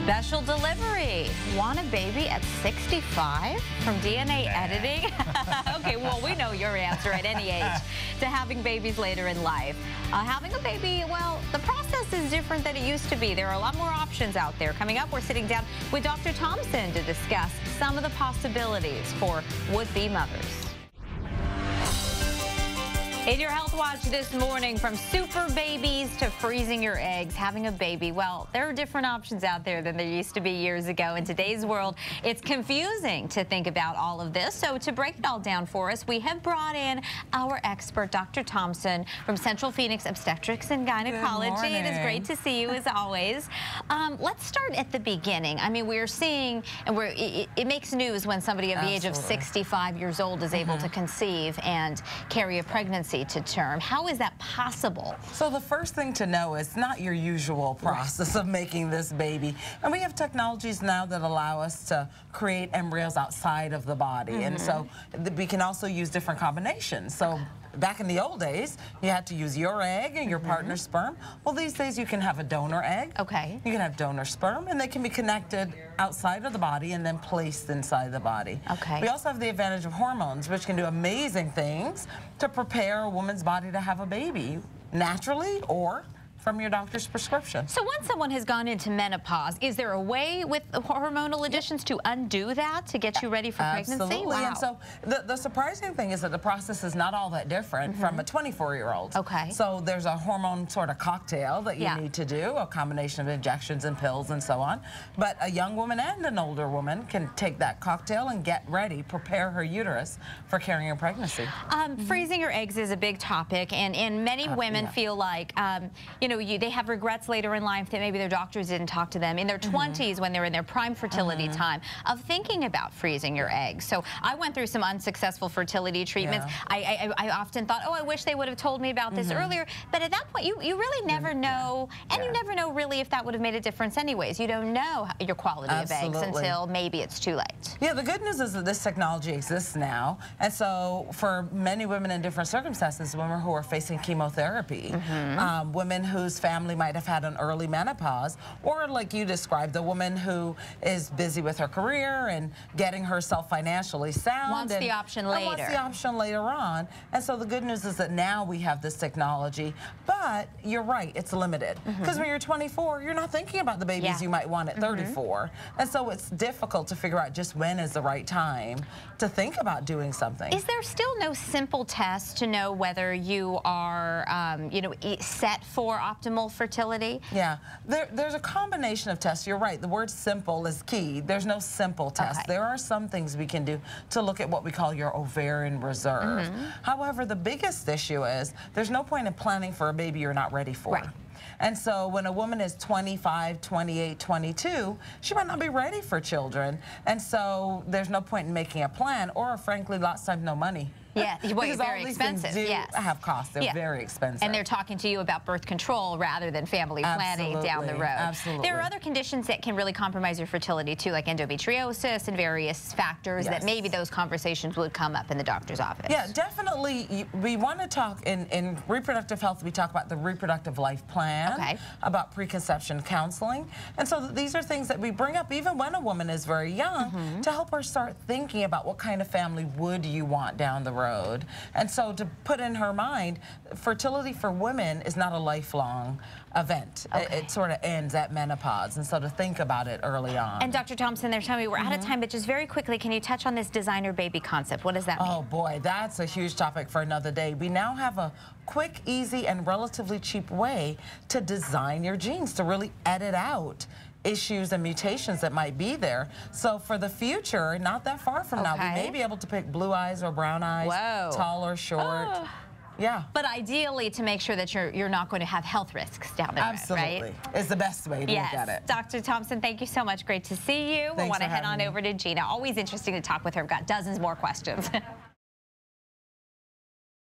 Special delivery. Want a baby at 65 from DNA editing? Okay, well, we know your answer at any age to having babies later in life. Having a baby, well, the process is different than it used to be. There are a lot more options out there. Coming up, we're sitting down with Dr. Thompson to discuss some of the possibilities for would-be mothers. In your Health Watch this morning, from super babies to freezing your eggs, having a baby, well, there are different options out there than there used to be years ago. In today's world, it's confusing to think about all of this. So to break it all down for us, we have brought in our expert, Dr. Thompson from Central Phoenix Obstetrics and Gynecology. It is great to see you as always. Let's start at the beginning. I mean, we're seeing, and it makes news when somebody of the age of 65 years old is able to conceive and carry a pregnancy to term. How is that possible? So the first thing to know is not your usual process of making this baby. And we have technologies now that allow us to create embryos outside of the body. And so we can also use different combinations. So back in the old days, you had to use your egg and your partner's sperm. Well, these days you can have a donor egg. Okay. You can have donor sperm, and they can be connected outside of the body and then placed inside the body. Okay. We also have the advantage of hormones, which can do amazing things to prepare a woman's body to have a baby naturally or from your doctor's prescription. So once someone has gone into menopause, is there a way with hormonal additions to undo that, to get you ready for pregnancy? Absolutely. Wow. And so the surprising thing is that the process is not all that different from a 24-year-old. Okay. So there's a hormone sort of cocktail that you need to do, a combination of injections and pills and so on. But a young woman and an older woman can take that cocktail and get ready, prepare her uterus for carrying a pregnancy. Freezing your eggs is a big topic, and many women feel like, you know, they have regrets later in life that maybe their doctors didn't talk to them in their 20s when they're in their prime fertility time of thinking about freezing your eggs. So I went through some unsuccessful fertility treatments. I often thought, oh, I wish they would have told me about this earlier. But at that point, you really never know, and you never know really if that would have made a difference anyways. You don't know your quality of eggs until maybe it's too late. Yeah, the good news is that this technology exists now. And so for many women in different circumstances, women who are facing chemotherapy, women whose family might have had an early menopause, or like you described, the woman who is busy with her career and getting herself financially sound. Wants the option later. Wants the option later on. And so the good news is that now we have this technology, but you're right, it's limited. Because when you're 24, you're not thinking about the babies you might want at 34. And so it's difficult to figure out just when is the right time to think about doing something. Is there still no simple test to know whether you are, you know, set for optimal fertility? Yeah, there's a combination of tests. You're right, the word simple is key. There's no simple test. There are some things we can do to look at what we call your ovarian reserve. However, the biggest issue is there's no point in planning for a baby you're not ready for. And so when a woman is 25, 28, 22, she might not be ready for children. And so there's no point in making a plan, or frankly, lots of times no money. Yeah, well, it's very expensive. Have costs. They're very expensive. And they're talking to you about birth control rather than family planning down the road. Absolutely. There are other conditions that can really compromise your fertility too, like endometriosis and various factors that maybe those conversations would come up in the doctor's office. Yeah, definitely. We want to talk in reproductive health. We talk about the reproductive life plan, about preconception counseling, and so these are things that we bring up even when a woman is very young to help her start thinking about what kind of family would you want down the road. And so to put in her mind, fertility for women is not a lifelong event. It sort of ends at menopause, and so to think about it early on. And Dr. Thompson, they're telling me we're out of time, but just very quickly, can you touch on this designer baby concept? What does that mean? Oh boy, that's a huge topic for another day. We now have a quick, easy, and relatively cheap way to design your genes, to really edit out issues and mutations that might be there. So for the future, not that far from now, we may be able to pick blue eyes or brown eyes, tall or short. Yeah. But ideally to make sure that you're not going to have health risks down the road, Absolutely. Is the best way to look at it. Dr. Thompson, thank you so much. Great to see you. We want to head on over to Gina. Always interesting to talk with her. We've got dozens more questions.